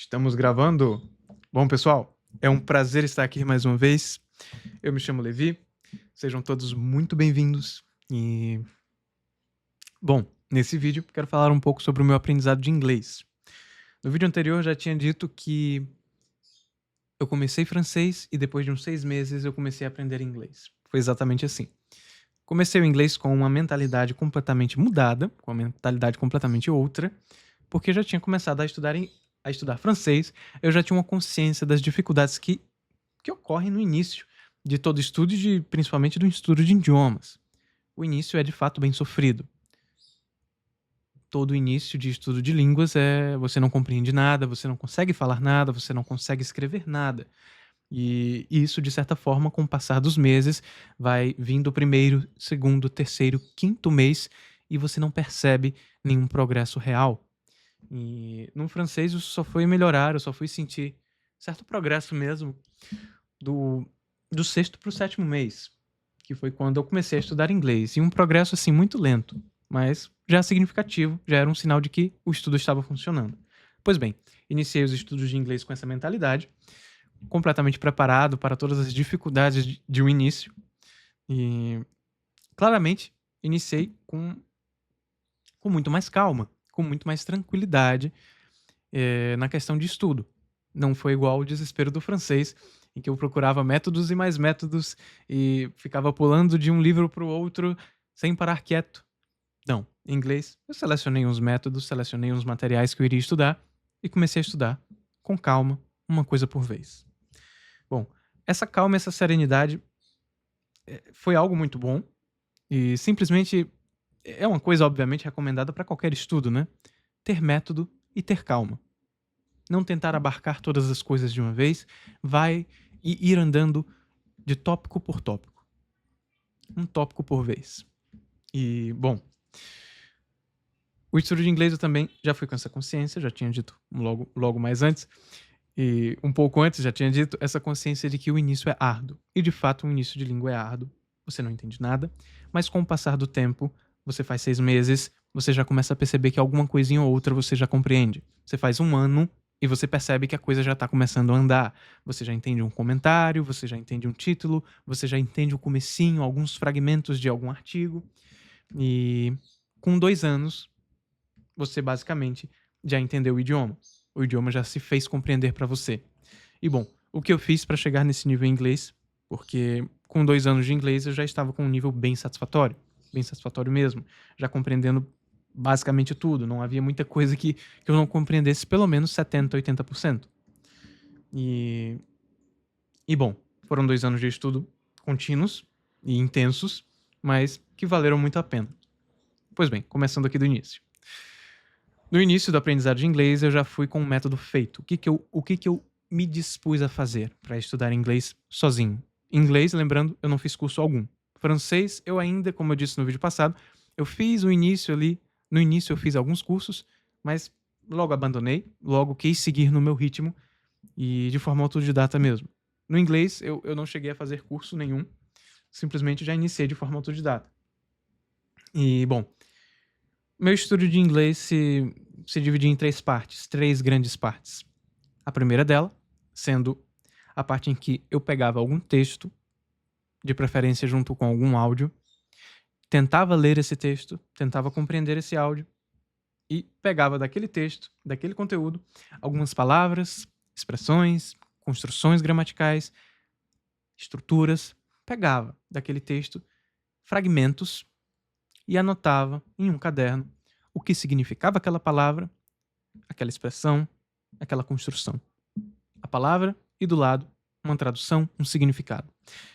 Estamos gravando. Bom, pessoal, é um prazer estar aqui mais uma vez. Eu me chamo Levi. Sejam todos muito bem-vindos. E, bom, nesse vídeo quero falar um pouco sobre o meu aprendizado de inglês. No vídeo anterior eu já tinha dito que eu comecei francês e depois de uns 6 meses eu comecei a aprender inglês. Foi exatamente assim. Comecei o inglês com uma mentalidade completamente mudada, com uma mentalidade completamente outra, porque eu já tinha começado a estudar francês, eu já tinha uma consciência das dificuldades que ocorrem no início de todo estudo, principalmente do estudo de idiomas. O início é de fato bem sofrido. Todo início de estudo de línguas você não compreende nada, você não consegue falar nada, você não consegue escrever nada. E isso, de certa forma, com o passar dos meses, vai vindo o primeiro, segundo, terceiro, quinto mês e você não percebe nenhum progresso real. E no francês isso só foi melhorar, eu só fui sentir certo progresso mesmo do, do sexto para o sétimo mês, que foi quando eu comecei a estudar inglês. E um progresso assim muito lento, mas já significativo, já era um sinal de que o estudo estava funcionando. Pois bem, iniciei os estudos de inglês com essa mentalidade, completamente preparado para todas as dificuldades de um início. E claramente iniciei com muito mais calma, com muito mais tranquilidade na questão de estudo. Não foi igual o desespero do francês, em que eu procurava métodos e mais métodos e ficava pulando de um livro para o outro sem parar quieto. Não, em inglês eu selecionei uns métodos, selecionei uns materiais que eu iria estudar e comecei a estudar com calma, uma coisa por vez. Bom, essa calma, essa serenidade foi algo muito bom e simplesmente é uma coisa obviamente recomendada para qualquer estudo, né? Ter método e ter calma. Não tentar abarcar todas as coisas de uma vez, vai ir andando de tópico por tópico. Um tópico por vez. E, bom, o estudo de inglês eu também já fui com essa consciência, já tinha dito logo mais antes, e um pouco antes já tinha dito essa consciência de que o início é árduo. E de fato, o início de língua é árduo. Você não entende nada, mas com o passar do tempo, você faz 6 meses, você já começa a perceber que alguma coisinha ou outra você já compreende. Você faz 1 ano e você percebe que a coisa já tá começando a andar. Você já entende um comentário, você já entende um título, você já entende o comecinho, alguns fragmentos de algum artigo. E com 2 anos, você basicamente já entendeu o idioma. O idioma já se fez compreender para você. E bom, o que eu fiz para chegar nesse nível em inglês? Porque com 2 anos de inglês eu já estava com um nível bem satisfatório mesmo, já compreendendo basicamente tudo, não havia muita coisa que eu não compreendesse pelo menos 70, 80%. E bom, foram 2 anos de estudo contínuos e intensos, mas que valeram muito a pena. Pois bem, começando aqui do início. No início do aprendizado de inglês, eu já fui com um método feito. O que eu me dispus a fazer para estudar inglês sozinho? Inglês, lembrando, eu não fiz curso algum. Francês, eu ainda, como eu disse no vídeo passado, eu fiz o início ali. No início eu fiz alguns cursos, mas logo abandonei, logo quis seguir no meu ritmo e de forma autodidata mesmo. No inglês, eu não cheguei a fazer curso nenhum, simplesmente já iniciei de forma autodidata. E, bom, meu estudo de inglês se dividia em 3 partes, 3 grandes partes. A primeira dela, sendo a parte em que eu pegava algum texto, de preferência junto com algum áudio, tentava ler esse texto, tentava compreender esse áudio e pegava daquele texto, daquele conteúdo, algumas palavras, expressões, construções gramaticais, estruturas, pegava daquele texto fragmentos e anotava em um caderno o que significava aquela palavra, aquela expressão, aquela construção. A palavra e do lado uma tradução, um significado.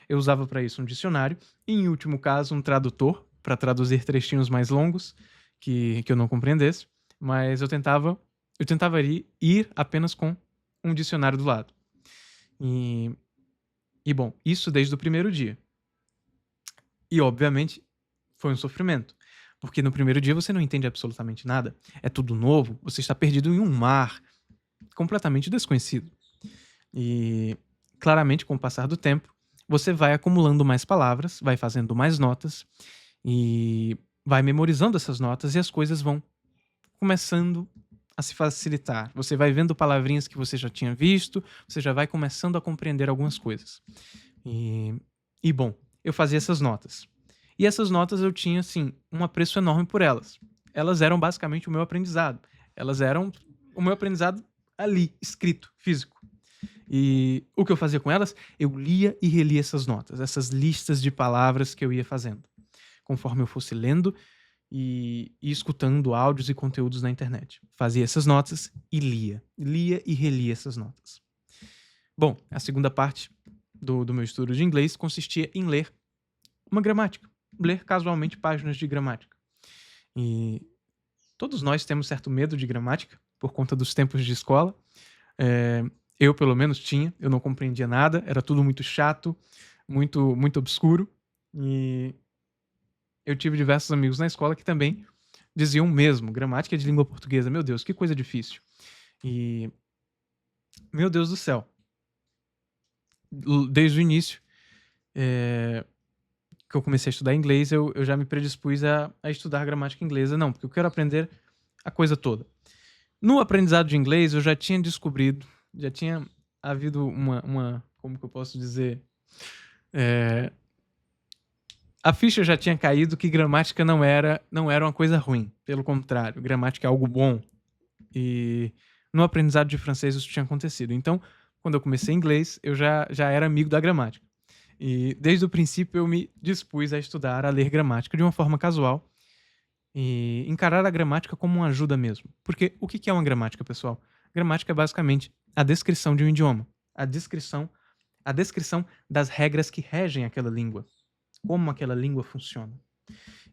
Eu usava para isso um dicionário e, em último caso, um tradutor para traduzir trechinhos mais longos que eu não compreendesse, mas eu tentava ir apenas com um dicionário do lado. E bom, isso desde o primeiro dia. E, obviamente, foi um sofrimento. Porque no primeiro dia você não entende absolutamente nada. É tudo novo, você está perdido em um mar completamente desconhecido. E, claramente, com o passar do tempo, você vai acumulando mais palavras, vai fazendo mais notas e vai memorizando essas notas e as coisas vão começando a se facilitar. Você vai vendo palavrinhas que você já tinha visto, você já vai começando a compreender algumas coisas. E, bom, eu fazia essas notas. E essas notas eu tinha, assim, um apreço enorme por elas. Elas eram basicamente o meu aprendizado. Elas eram o meu aprendizado ali, escrito, físico. E o que eu fazia com elas? Eu lia e relia essas notas, essas listas de palavras que eu ia fazendo. Conforme eu fosse lendo e escutando áudios e conteúdos na internet. Fazia essas notas e lia. Lia e relia essas notas. Bom, a segunda parte do meu estudo de inglês consistia em ler uma gramática. Ler casualmente páginas de gramática. E todos nós temos certo medo de gramática por conta dos tempos de escola. Eu, pelo menos, tinha. Eu não compreendia nada. Era tudo muito chato, muito obscuro. E eu tive diversos amigos na escola que também diziam o mesmo. Gramática de língua portuguesa. Meu Deus, que coisa difícil. E, meu Deus do céu. Desde o início que eu comecei a estudar inglês, eu já me predispus a estudar gramática inglesa. Não, porque eu quero aprender a coisa toda. No aprendizado de inglês, eu já tinha descobrido, já tinha havido uma como que eu posso dizer? A ficha já tinha caído que gramática não era uma coisa ruim. Pelo contrário, gramática é algo bom. E no aprendizado de francês isso tinha acontecido. Então, quando eu comecei inglês, eu já era amigo da gramática. E desde o princípio eu me dispus a estudar, a ler gramática de uma forma casual e encarar a gramática como uma ajuda mesmo. Porque o que é uma gramática, pessoal? Gramática é basicamente a descrição de um idioma, a descrição das regras que regem aquela língua, como aquela língua funciona.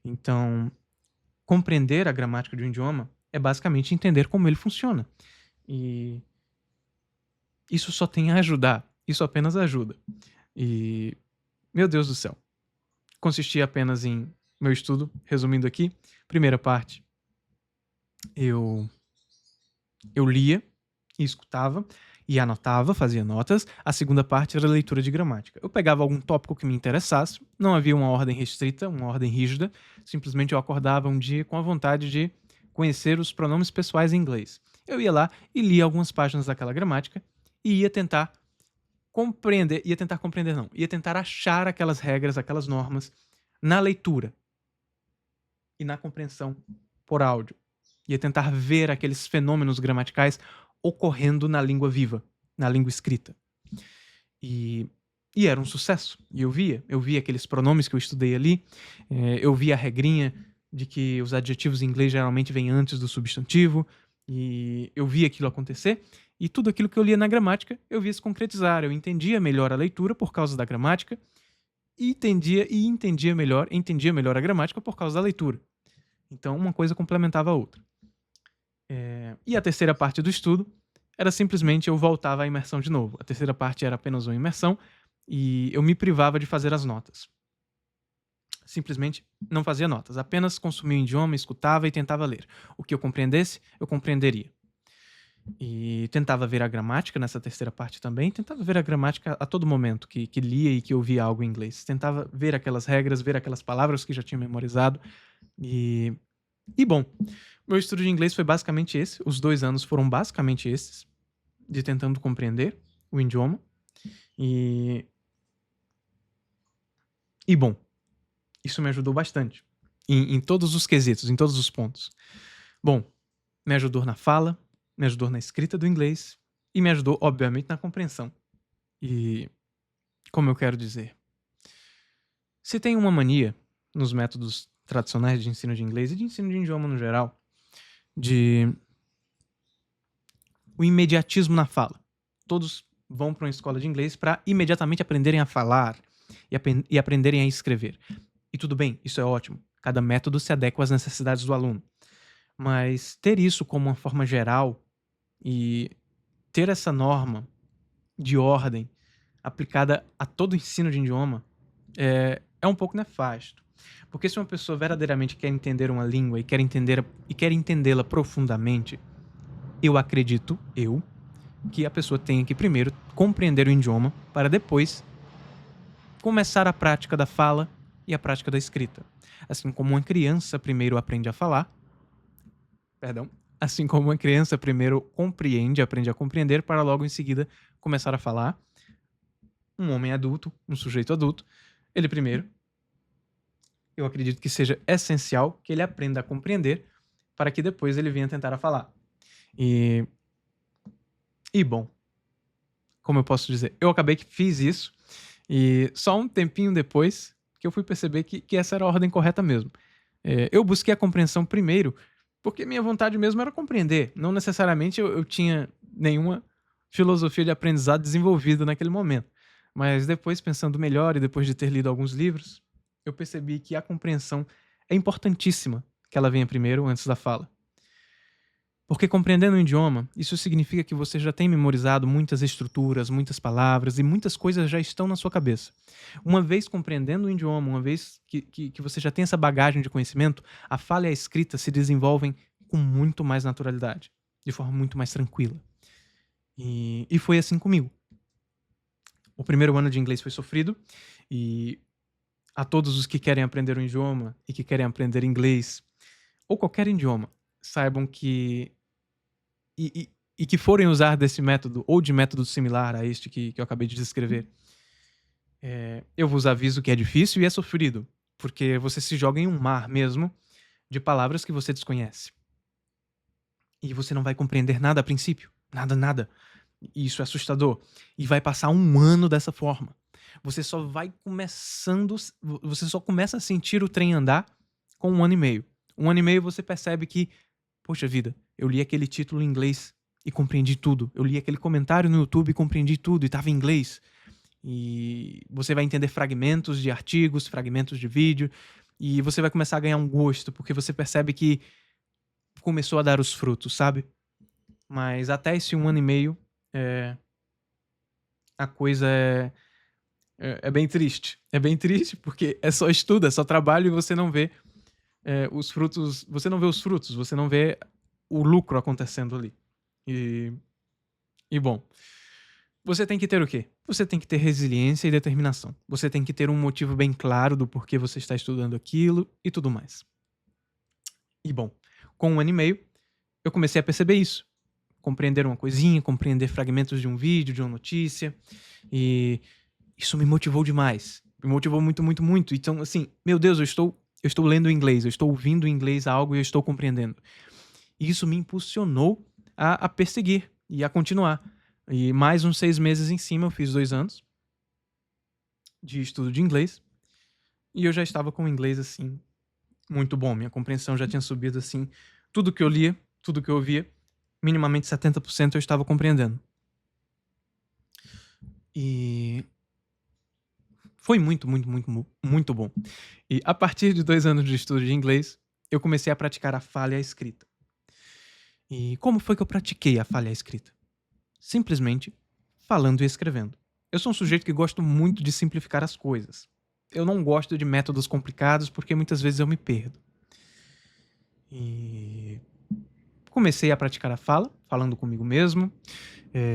Então, compreender a gramática de um idioma é basicamente entender como ele funciona. E isso só tem a ajudar, isso apenas ajuda. E, meu Deus do céu, consistia apenas em meu estudo, resumindo aqui. Primeira parte, eu lia e escutava e anotava, fazia notas. A segunda parte era leitura de gramática. Eu pegava algum tópico que me interessasse, não havia uma ordem restrita, uma ordem rígida, simplesmente eu acordava um dia com a vontade de conhecer os pronomes pessoais em inglês. Eu ia lá e lia algumas páginas daquela gramática e ia tentar achar aquelas regras, aquelas normas na leitura e na compreensão por áudio. Ia tentar ver aqueles fenômenos gramaticais ocorrendo na língua viva, na língua escrita. E era um sucesso. E eu via aqueles pronomes que eu estudei ali, eu via a regrinha de que os adjetivos em inglês geralmente vêm antes do substantivo, e eu via aquilo acontecer, e tudo aquilo que eu lia na gramática, eu via se concretizar. Eu entendia melhor a leitura por causa da gramática, e entendia melhor a gramática por causa da leitura. Então, uma coisa complementava a outra. E a terceira parte do estudo era simplesmente eu voltava à imersão de novo. A terceira parte era apenas uma imersão e eu me privava de fazer as notas. Simplesmente não fazia notas, apenas consumia o idioma, escutava e tentava ler. O que eu compreendesse, eu compreenderia. E tentava ver a gramática nessa terceira parte também, tentava ver a gramática a todo momento que lia e que ouvia algo em inglês. Tentava ver aquelas regras, ver aquelas palavras que já tinha memorizado. E bom, meu estudo de inglês foi basicamente esse. Os 2 anos foram basicamente esses, de tentando compreender o idioma. E bom, isso me ajudou bastante. Em todos os quesitos, em todos os pontos. Bom, me ajudou na fala, me ajudou na escrita do inglês e me ajudou, obviamente, na compreensão. E, como eu quero dizer, se tem uma mania nos métodos tradicionais de ensino de inglês e de ensino de idioma no geral, de o imediatismo na fala. Todos vão para uma escola de inglês para imediatamente aprenderem a falar e aprenderem a escrever. E tudo bem, isso é ótimo. Cada método se adequa às necessidades do aluno. Mas ter isso como uma forma geral e ter essa norma de ordem aplicada a todo o ensino de idioma é um pouco nefasto. Porque se uma pessoa verdadeiramente quer entender uma língua e quer entendê-la profundamente, eu acredito, que a pessoa tenha que primeiro compreender o idioma para depois começar a prática da fala e a prática da escrita. Assim como uma criança primeiro aprende a falar, assim como uma criança primeiro compreende, aprende a compreender, para logo em seguida começar a falar. Um homem adulto, um sujeito adulto, ele primeiro, eu acredito que seja essencial que ele aprenda a compreender para que depois ele venha tentar a falar. E, e bom, como eu posso dizer, eu acabei que fiz isso e só um tempinho depois que eu fui perceber que essa era a ordem correta mesmo. Eu busquei a compreensão primeiro porque minha vontade mesmo era compreender. Não necessariamente eu tinha nenhuma filosofia de aprendizado desenvolvida naquele momento. Mas depois, pensando melhor e depois de ter lido alguns livros, eu percebi que a compreensão é importantíssima que ela venha primeiro antes da fala. Porque compreendendo o idioma, isso significa que você já tem memorizado muitas estruturas, muitas palavras e muitas coisas já estão na sua cabeça. Uma vez compreendendo o idioma, uma vez que você já tem essa bagagem de conhecimento, a fala e a escrita se desenvolvem com muito mais naturalidade, de forma muito mais tranquila. E foi assim comigo. O primeiro ano de inglês foi sofrido e a todos os que querem aprender um idioma e que querem aprender inglês ou qualquer idioma, saibam que e que forem usar desse método ou de método similar a este que eu acabei de descrever, eu vos aviso que é difícil e é sofrido, porque você se joga em um mar mesmo de palavras que você desconhece. E você não vai compreender nada a princípio. Nada, nada. E isso é assustador. E vai passar um ano dessa forma. Você só vai começando. Você só começa a sentir o trem andar com um ano e meio. Um ano e meio você percebe que, poxa vida, eu li aquele título em inglês e compreendi tudo. Eu li aquele comentário no YouTube e compreendi tudo e estava em inglês. E você vai entender fragmentos de artigos, fragmentos de vídeo. E você vai começar a ganhar um gosto, porque você percebe que começou a dar os frutos, sabe? Mas até esse um ano e meio, a coisa é bem triste. É bem triste porque é só estudo, é só trabalho e você não vê os frutos. Você não vê os frutos, você não vê o lucro acontecendo ali. E bom, você tem que ter o quê? Você tem que ter resiliência e determinação. Você tem que ter um motivo bem claro do porquê você está estudando aquilo e tudo mais. E bom, com um ano e meio, eu comecei a perceber isso. Compreender uma coisinha, compreender fragmentos de um vídeo, de uma notícia. E isso me motivou demais. Me motivou muito, muito, muito. Então, assim, meu Deus, eu estou lendo inglês, eu estou ouvindo em inglês algo e eu estou compreendendo. E isso me impulsionou a perseguir e a continuar. E mais uns 6 meses em cima, eu fiz 2 anos de estudo de inglês. E eu já estava com o inglês, assim, muito bom. Minha compreensão já tinha subido, assim. Tudo que eu lia, tudo que eu ouvia, minimamente 70% eu estava compreendendo. E foi muito, muito, muito, muito bom. E a partir de 2 anos de estudo de inglês, eu comecei a praticar a fala e a escrita. E como foi que eu pratiquei a fala e a escrita? Simplesmente falando e escrevendo. Eu sou um sujeito que gosto muito de simplificar as coisas. Eu não gosto de métodos complicados porque muitas vezes eu me perdo. E comecei a praticar a fala, falando comigo mesmo,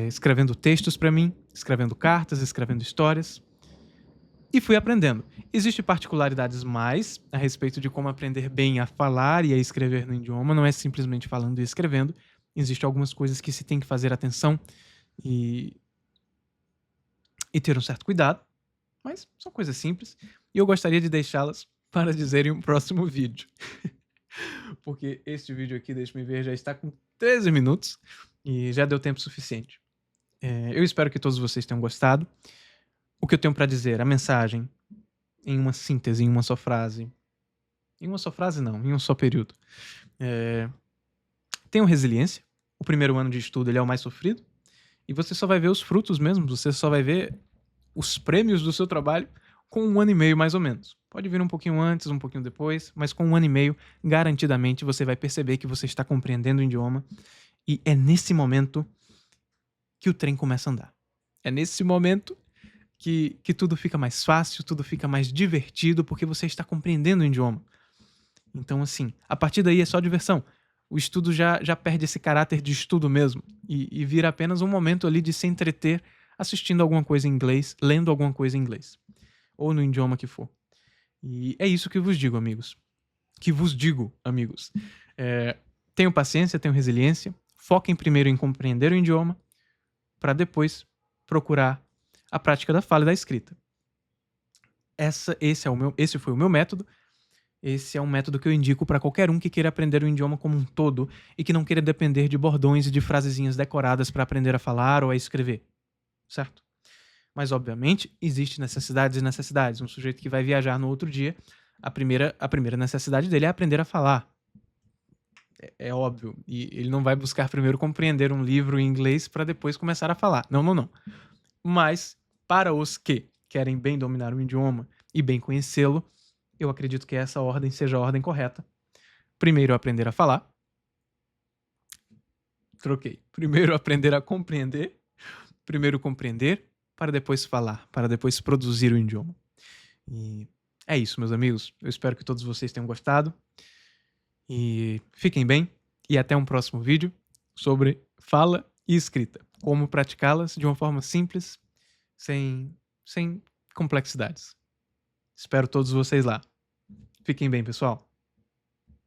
escrevendo textos para mim, escrevendo cartas, escrevendo histórias. E fui aprendendo. Existem particularidades mais a respeito de como aprender bem a falar e a escrever no idioma. Não é simplesmente falando e escrevendo. Existem algumas coisas que se tem que fazer atenção e ter um certo cuidado. Mas são coisas simples. E eu gostaria de deixá-las para dizer em um próximo vídeo. Porque este vídeo aqui, deixa-me ver, já está com 13 minutos. E já deu tempo suficiente. Eu espero que todos vocês tenham gostado. O que eu tenho para dizer, a mensagem, em uma síntese, em uma só frase. Em uma só frase não, em um só período. Tenham resiliência. O primeiro ano de estudo ele é o mais sofrido. E você só vai ver os frutos mesmo, você só vai ver os prêmios do seu trabalho com 1 ano e meio mais ou menos. Pode vir um pouquinho antes, um pouquinho depois, mas com 1 ano e meio, garantidamente você vai perceber que você está compreendendo o idioma. E é nesse momento que o trem começa a andar. É nesse momento que tudo fica mais fácil, tudo fica mais divertido, porque você está compreendendo o idioma. Então, assim, a partir daí é só diversão. O estudo já perde esse caráter de estudo mesmo e vira apenas um momento ali de se entreter assistindo alguma coisa em inglês, lendo alguma coisa em inglês. Ou no idioma que for. E é isso que vos digo, amigos. Que vos digo, amigos. tenham paciência, tenham resiliência, foquem primeiro em compreender o idioma, para depois procurar a prática da fala e da escrita. Esse foi o meu método. Esse é um método que eu indico para qualquer um que queira aprender o idioma como um todo e que não queira depender de bordões e de frasezinhas decoradas para aprender a falar ou a escrever, certo? Mas, obviamente, existem necessidades e necessidades. Um sujeito que vai viajar no outro dia, a primeira necessidade dele é aprender a falar. É óbvio. E ele não vai buscar primeiro compreender um livro em inglês para depois começar a falar. Não, não, não. Mas, para os que querem bem dominar o idioma e bem conhecê-lo, eu acredito que essa ordem seja a ordem correta. Primeiro aprender a falar. Troquei. Primeiro aprender a compreender. Primeiro compreender, para depois falar, para depois produzir o idioma. E é isso, meus amigos. Eu espero que todos vocês tenham gostado. E fiquem bem. E até um próximo vídeo sobre fala e escrita. Como praticá-las de uma forma simples, sem complexidades. Espero todos vocês lá. Fiquem bem, pessoal.